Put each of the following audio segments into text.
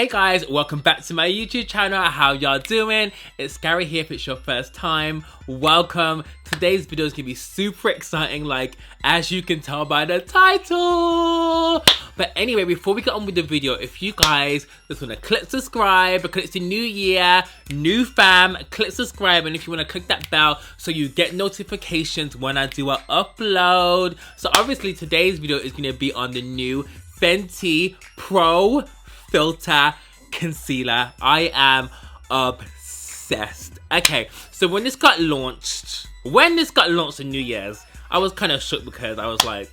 Hey guys, welcome back to my YouTube channel. How y'all doing? It's Gary here. If it's your first time, welcome. Today's video is gonna be super exciting, like as you can tell by the title. But anyway, before we get on with the video, if you guys just want to click subscribe because it's the new year, new fam, click subscribe, and if you want to click that bell so you get notifications when I do an upload. So obviously today's video is gonna be on the new Fenty Pro Filt'r Concealer. I am obsessed. Okay, so when this got launched on New Year's, I was kind of shook because I was like,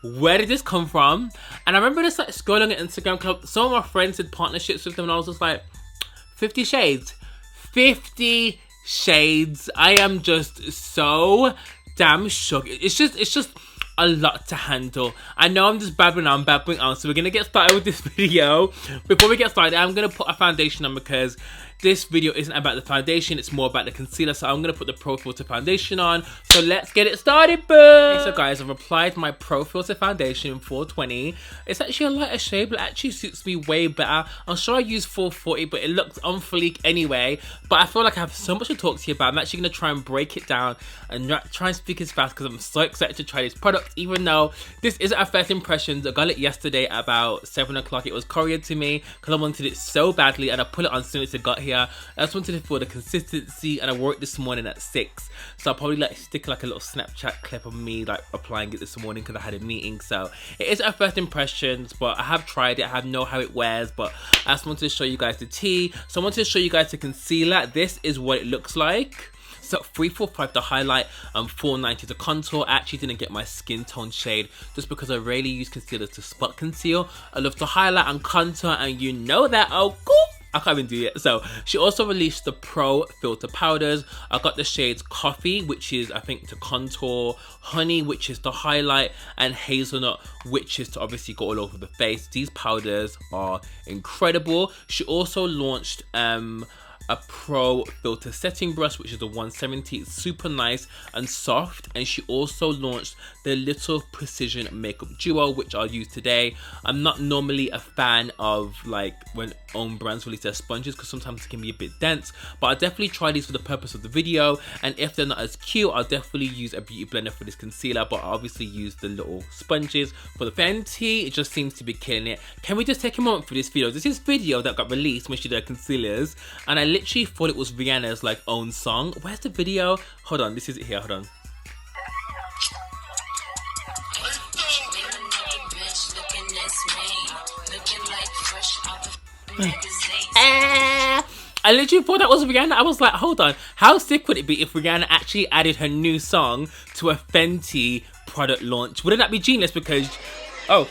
where did this come from? And I remember just like scrolling at Instagram because some of my friends had partnerships with them, and I was just like, 50 shades. 50 shades. I am just so damn shook. It's just a lot to handle. I know I'm just babbling on, so we're gonna get started with this video. Before we get started, I'm gonna put a foundation on because this video isn't about the foundation, it's more about the concealer. So I'm gonna put the Pro Filt'r foundation on. So let's get it started, boom! Okay, so guys, I've applied my Pro Filt'r foundation 420. It's actually a lighter shade, but it actually suits me way better. I'm sure I use 440, but it looks on fleek anyway. But I feel like I have so much to talk to you about. I'm actually gonna try and break it down and try and speak as fast because I'm so excited to try this product, even though this isn't a first impressions. I got it yesterday about 7 o'clock. It was couriered to me because I wanted it so badly, and I put it on as soon as it got here. I just wanted it for the consistency, and I wore it this morning at 6. So I'll probably like stick like a little Snapchat clip of me like applying it this morning because I had a meeting. So it is a first impressions, but I have tried it. I know how it wears, but I just wanted to show you guys the tea. So I wanted to show you guys the concealer. This is what it looks like. So 345 the highlight and 490 the contour. I actually didn't get my skin tone shade just because I rarely use concealer to spot conceal. I love to highlight and contour, and you know that. Oh, cool. I can't even do it. So she also released the Pro Filt'r powders. I got the shades Coffee, which is I think to contour, Honey, which is to highlight, and Hazelnut, which is to obviously go all over the face. These powders are incredible. She also launched a Pro Filt'r setting brush, which is the 170. It's super nice and soft. And she also launched the Little Precision Makeup Duo, which I'll use today. I'm not normally a fan of like when own brands release their sponges because sometimes it can be a bit dense, but I'll definitely try these for the purpose of the video. And if they're not as cute, I'll definitely use a beauty blender for this concealer, but I'll obviously use the little sponges for the Fenty. It just seems to be killing it. Can we just take a moment for this video? This is video that got released when she did her concealers, and I literally thought it was Rihanna's like own song. Where's the video? Hold on, this is it here, hold on. I literally thought that was Rihanna. I was like, hold on, how sick would it be if Rihanna actually added her new song to a Fenty product launch? Wouldn't that be genius? Because, oh,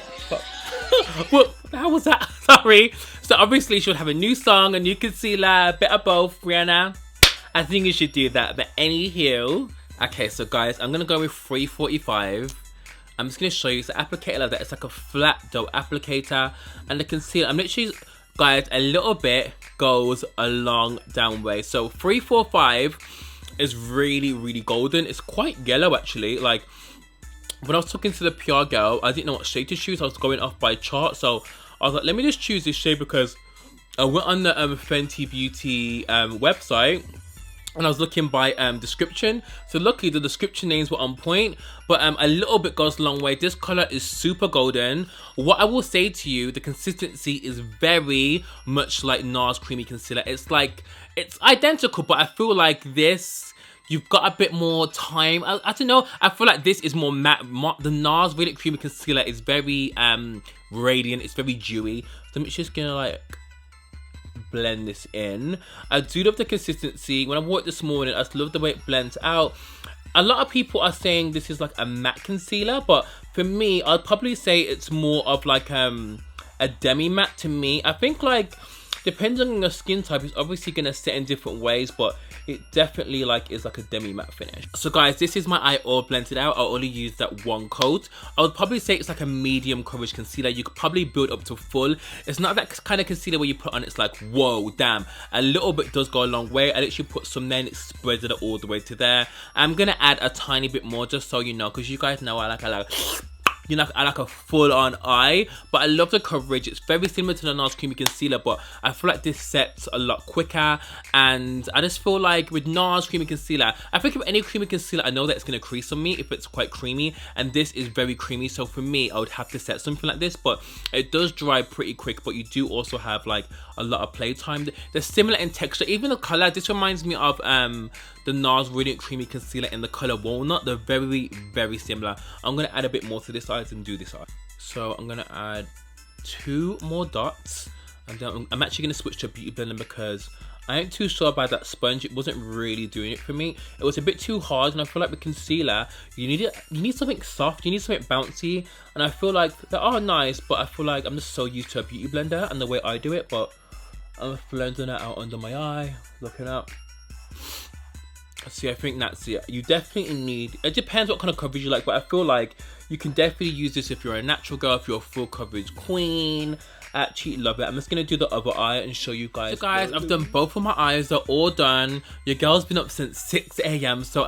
well, how was that? Sorry. So obviously she'll have a new song, a new concealer, a bit of both, Rihanna. I think you should do that. But anywho, okay, so guys, I'm gonna go with 345. I'm just gonna show you. So applicator like that. It's like a flat dough applicator, and the concealer. I'm literally, guys, a little bit goes a long down way. So 345 is really golden. It's quite yellow actually. Like when I was talking to the PR girl, I didn't know what shade to choose. I was going off by chart, so I was like, let me just choose this shade because I went on the Fenty Beauty website. And I was looking by description. So luckily the description names were on point. But a little bit goes a long way. This color is super golden. What I will say to you, the consistency is very much like NARS Creamy Concealer. It's like, it's identical, but I feel like this, you've got a bit more time. I don't know. I feel like this is more matte. The NARS Really Creamy Concealer is very radiant. It's very dewy. So I'm just gonna like blend this in. I do love the consistency. When I wore it this morning, I just love the way it blends out. A lot of people are saying this is like a matte concealer, but for me, I'd probably say it's more of like a demi matte to me. I think like depending on your skin type, it's obviously gonna set in different ways, but it definitely like is like a demi matte finish. So guys, this is my eye all blended out. I only used that one coat. I would probably say it's like a medium coverage concealer. You could probably build up to full. It's not that kind of concealer where you put on, it's like, whoa, damn. A little bit does go a long way. I literally put some there and it spreads it all the way to there. I'm gonna add a tiny bit more just so you know, because you guys know I like you know, I like a full-on eye, but I love the coverage. It's very similar to the NARS Creamy Concealer, but I feel like this sets a lot quicker, and I just feel like with NARS Creamy Concealer, I think with any creamy concealer, I know that it's going to crease on me if it's quite creamy, and this is very creamy, so for me, I would have to set something like this, but it does dry pretty quick, but you do also have like a lot of playtime. They're similar in texture, even the color. This reminds me of the NARS Radiant Creamy Concealer in the color Walnut. They're very, very similar. I'm going to add a bit more to this eye than do this eye. So I'm going to add 2 more dots, and then I'm actually going to switch to a beauty blender because I ain't too sure about that sponge. It wasn't really doing it for me. It was a bit too hard, and I feel like with concealer, you need something soft, you need something bouncy, and I feel like they are nice, but I feel like I'm just so used to a beauty blender and the way I do it, but I'm blending it out under my eye, looking up. See, I think that's it. You definitely need, it depends what kind of coverage you like, but I feel like you can definitely use this if you're a natural girl, if you're a full coverage queen. I actually love it. I'm just gonna do the other eye and show you guys. So guys, I've done both of my eyes. They're all done. Your girl's been up since 6 a.m. so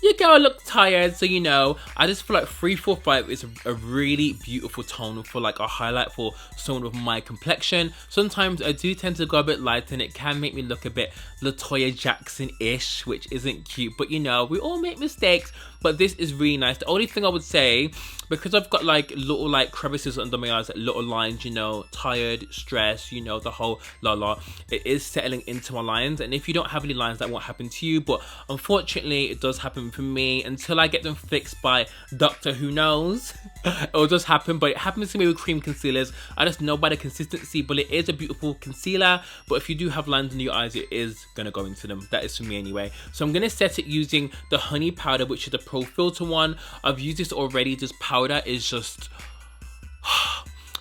your girl looked tired, so you know, I just feel like 345 is a really beautiful tone for like a highlight for someone with my complexion. Sometimes I do tend to go a bit light and it can make me look a bit LaToya Jackson-ish, which isn't cute, but you know, we all make mistakes, but this is really nice. The only thing I would say, because I've got like little like crevices under my eyes, like little lines, you know, tired, stressed, you know, the whole it is settling into my lines, and if you don't have any lines, that won't happen to you, but unfortunately it does happen for me. Until I get them fixed by Doctor Who Knows, it'll just happen. But it happens to me with cream concealers. I just know by the consistency, but it is a beautiful concealer. But if you do have lines in your eyes, it is gonna go into them. That is for me anyway. So I'm gonna set it using the honey powder, which is the Pro Filt'r one. I've used this already. This powder is just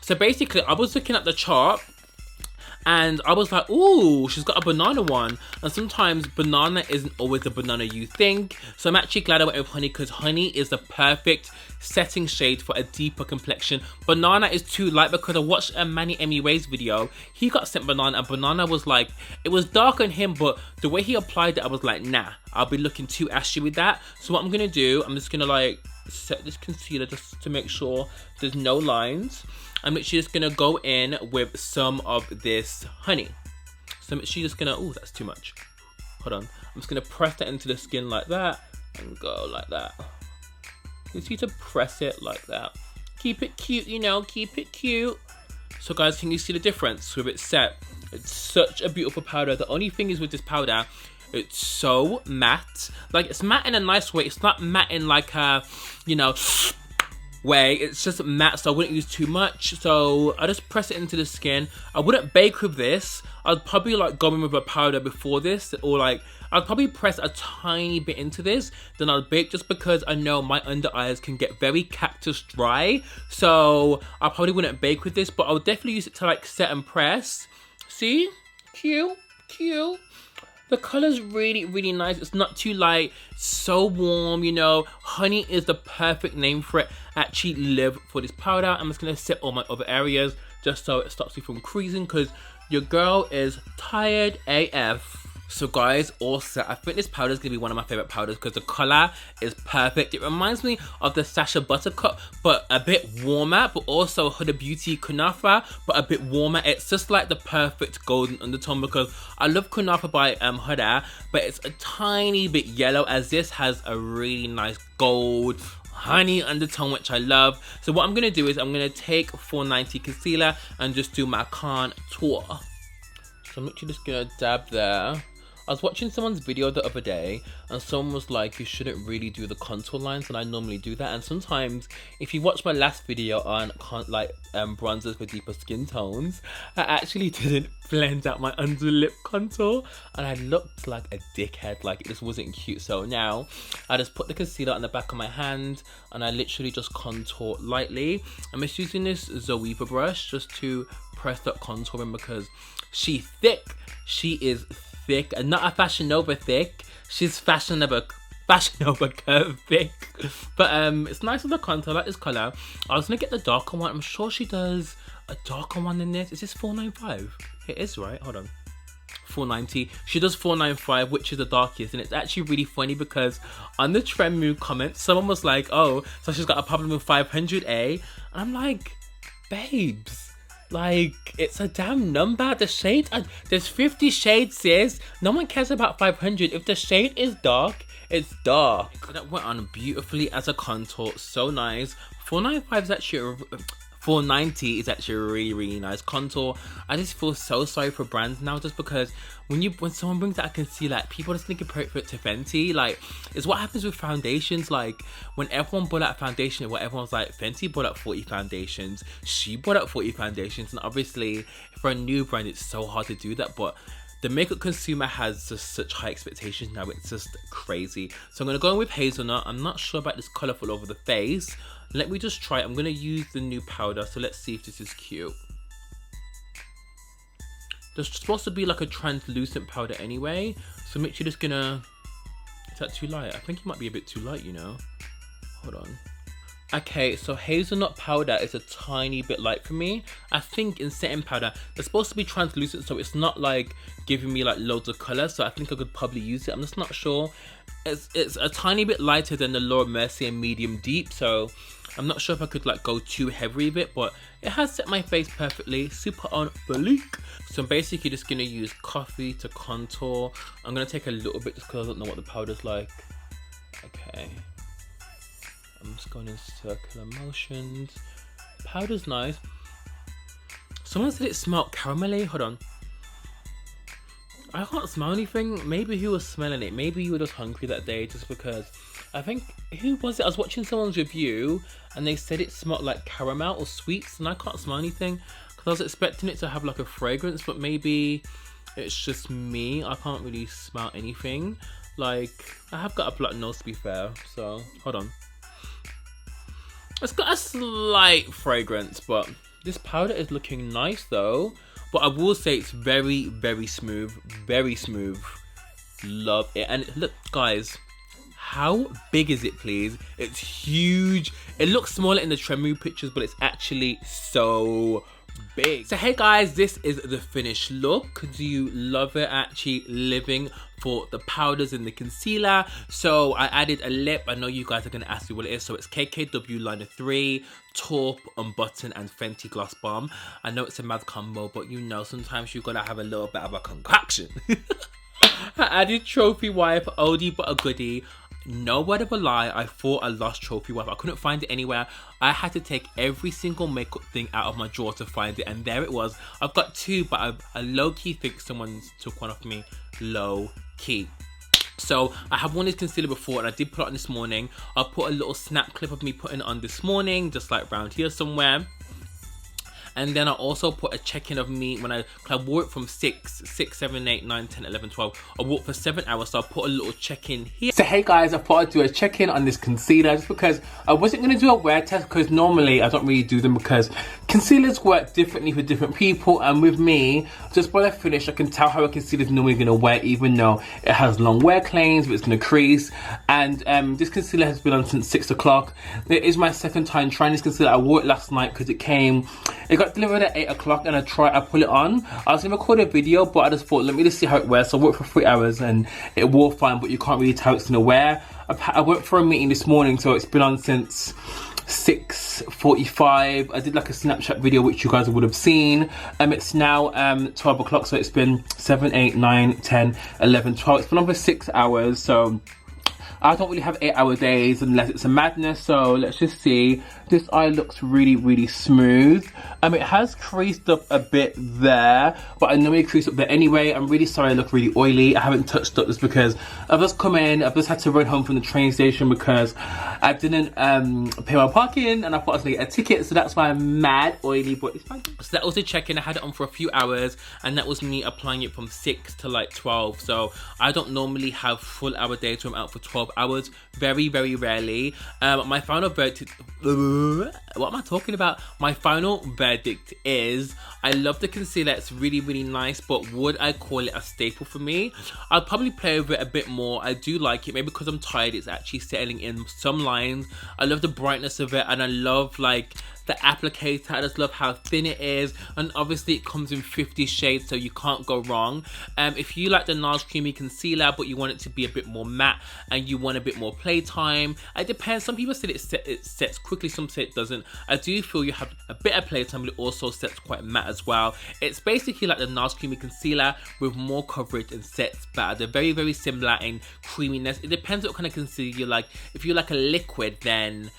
so basically I was looking at the chart and I was like, ooh, she's got a banana one. And sometimes banana isn't always the banana you think. So I'm actually glad I went with honey, because honey is the perfect setting shade for a deeper complexion. Banana is too light, because I watched a Manny MUA's video. He got sent banana, and banana was like, it was dark on him, but the way he applied it, I was like, nah, I'll be looking too ashy with that. So what I'm gonna do, I'm just gonna like set this concealer just to make sure there's no lines. I'm literally just gonna go in with some of this honey. So I'm actually just gonna, oh, that's too much. Hold on. I'm just gonna press that into the skin like that and go like that. You just need to press it like that. Keep it cute, you know, keep it cute. So guys, can you see the difference with it set? It's such a beautiful powder. The only thing is with this powder, it's so matte. Like, it's matte in a nice way. It's not matte in like a, you know, way. It's just matte, so I wouldn't use too much. So I just press it into the skin. I wouldn't bake with this. I'd probably like go in with a powder before this, or like I'd probably press a tiny bit into this, then I'll bake, just because I know my under eyes can get very cactus dry. So I probably wouldn't bake with this, but I would definitely use it to like set and press. See? Cute, cute. The color's really, really nice. It's not too light, so warm, you know. Honey is the perfect name for it. I actually live for this powder. I'm just gonna set all my other areas just so it stops me from creasing, because your girl is tired AF. So guys, all set. I think this powder is going to be one of my favorite powders because the color is perfect. It reminds me of the Sacha Buttercup, but a bit warmer, but also Huda Beauty Kunafa, but a bit warmer. It's just like the perfect golden undertone, because I love Kunafa by Huda, but it's a tiny bit yellow, as this has a really nice gold honey undertone, which I love. So what I'm going to do is I'm going to take 490 concealer and just do my contour. So I'm literally just going to dab there. I was watching someone's video the other day, and someone was like, you shouldn't really do the contour lines, and I normally do that. And sometimes, if you watch my last video on bronzers for deeper skin tones, I actually didn't blend out my under lip contour, and I looked like a dickhead, like it just wasn't cute. So now, I just put the concealer on the back of my hand, and I literally just contour lightly. I'm just using this Zoeva brush just to press that contour in, because she's thick. She is thick, and not a Fashion Nova thick. She's Fashion Nova curve thick. But it's nice with the contour. I like this color. I was gonna get the darker one. I'm sure she does a darker one than this. Is this 495? It is, right? Hold on. 490. She does 495, which is the darkest. And it's actually really funny because on the Trend comments, someone was like, oh, so she's got a problem with 500A. And I'm like, babes, like, it's a damn number. The shade, there's 50 shades, sis. No one cares about 500. If the shade is dark, it's dark. So that went on beautifully as a contour. So nice. 495 is actually 490 is actually a really, really nice contour. I just feel so sorry for brands now, just because when someone brings out a concealer, like, people just think compare it to Fenty. Like, it's what happens with foundations. Like, when everyone bought out foundation, what everyone's like, Fenty bought out 40 foundations, she bought out 40 foundations, and obviously for a new brand it's so hard to do that. But the makeup consumer has just such high expectations now, it's just crazy. So I'm gonna go in with Hazelnut. I'm not sure about this colour all over the face. Let me just try it. I'm gonna use the new powder, so let's see if this is cute. There's supposed to be like a translucent powder anyway, so make sure you're just gonna... Is that too light? I think it might be a bit too light, you know. Hold on. Okay, so Hazelnut powder is a tiny bit light for me. I think in setting powder, it's supposed to be translucent, so it's not like giving me like loads of colour, so I think I could probably use it. I'm just not sure. It's a tiny bit lighter than the Laura Mercier medium deep, so I'm not sure if I could like go too heavy with it, but it has set my face perfectly. Super on fleek. So I'm basically just gonna use coffee to contour. I'm gonna take a little bit just because I don't know what the powder's like. Okay. I'm just going in circular motions. Powder's nice. Someone said it smelled caramelly. Hold on. I can't smell anything. Maybe he was smelling it. Maybe you were just hungry that day, just because. I think, who was it? I was watching someone's review and they said it smelled like caramel or sweets, and I can't smell anything because I was expecting it to have like a fragrance, but maybe it's just me. I can't really smell anything. Like, I have got a black nose to be fair, so hold on. It's got a slight fragrance, but this powder is looking nice though. But I will say it's very, very smooth. Very smooth. Love it. And look, guys, how big is it, please? It's huge. It looks smaller in the Trend pictures, but it's actually so big. So hey guys, this is the finished look. Do you love it? Actually living for the powders and the concealer. So I added a lip. I know you guys are going to ask me what it is. So it's KKW Liner 3, Taupe, Unbutton, and Fenty Gloss Bomb. I know it's a mad combo, but you know, sometimes you got to have a little bit of a concoction. I added Trophy Wipe, oldie but a goodie. No word of a lie, I thought I lost Trophy Wipe. I couldn't find it anywhere. I had to take every single makeup thing out of my drawer to find it, and there it was. I've got two, but I low-key think someone took one off me. Low-key. So I have worn this concealer before, and I did put it on this morning. I'll put a little snap clip of me putting it on this morning, just like around here somewhere. And then I also put a check-in of me when I wore it from 6, 7, 8, 9, 10, 11, 12. I wore it for 7 hours, so I put a little check-in here. So hey guys, I thought I'd do a check-in on this concealer just because I wasn't going to do a wear test, because normally I don't really do them because concealers work differently for different people. And with me, just when I finish, I can tell how a concealer is normally going to wear, even though it has long wear claims, but it's going to crease. And this concealer has been on since 6 o'clock. It is my second time trying this concealer. I wore it last night because it got delivered at 8 o'clock, and I put it on. I was going to record a video, but I just thought, let me just see how it wears. So I wore it for 3 hours and it wore fine, but you can't really tell it's going to wear. I went for a meeting this morning, so it's been on since 6:45. I did like a Snapchat video, which you guys would have seen. It's now 12 o'clock, so it's been 7, 8, 9, 10, 11, 12. It's been on for 6 hours, so I don't really have 8-hour days unless it's a madness. So let's just see. This eye looks really, really smooth. It has creased up a bit there, but I normally crease up there anyway. I'm really sorry I look really oily. I haven't touched up this because I've just come in. I've just had to run home from the train station because I didn't pay my parking, and I thought I was going to get a ticket, so that's why I'm mad oily, but it's fine. So that was the check-in. I had it on for a few hours, and that was me applying it from 6 to like 12. So I don't normally have full hour days where I'm out for 12 hours. Very, very rarely. My final verdict... What am I talking about? My final verdict is I love the concealer. It's really, really nice, but would I call it a staple for me? I'll probably play with it a bit more. I do like it. Maybe because I'm tired, it's actually settling in some lines. I love the brightness of it, and I love like the applicator. I just love how thin it is, and obviously it comes in 50 shades, so you can't go wrong. If you like the NARS Creamy Concealer but you want it to be a bit more matte and you want a bit more playtime, it depends. Some people say it sets quickly, some say it doesn't. I do feel you have a bit of playtime, but it also sets quite matte as well. It's basically like the NARS Creamy Concealer with more coverage and sets better. They're very, very similar in creaminess. It depends what kind of concealer you like. If you like a liquid, then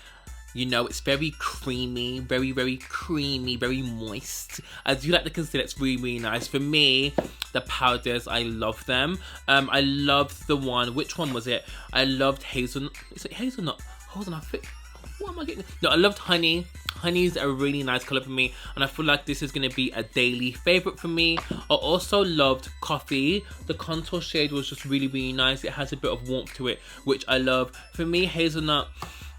you know, it's very creamy, very, very creamy, very moist. I do like the concealer, it's really, really nice. For me, the powders, I love them. I loved the one, which one was it? I loved Hazelnut. Is it Hazelnut? Hold on, what am I getting? No, I loved Honey. Honey's a really nice colour for me, and I feel like this is going to be a daily favourite for me. I also loved Coffee. The contour shade was just really, really nice. It has a bit of warmth to it, which I love. For me, Hazelnut,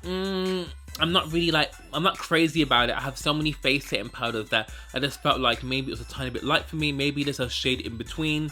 I'm not crazy about it. I have so many face setting powders that I just felt like maybe it was a tiny bit light for me. Maybe there's a shade in between.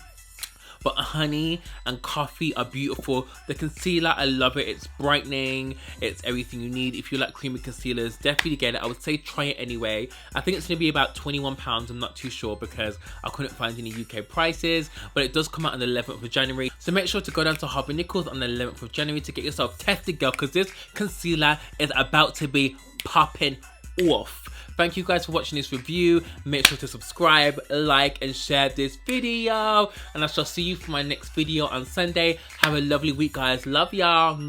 But Honey and Coffee are beautiful. The concealer, I love it. It's brightening. It's everything you need. If you like creamy concealers, definitely get it. I would say try it anyway. I think it's going to be about £21. I'm not too sure because I couldn't find any UK prices. But it does come out on the 11th of January. So make sure to go down to Harvey Nichols on the 11th of January to get yourself tested, girl. Because this concealer is about to be popping off. Thank you guys for watching this review. Make sure to subscribe, like, and share this video. And I shall see you for my next video on Sunday. Have a lovely week, guys. Love y'all.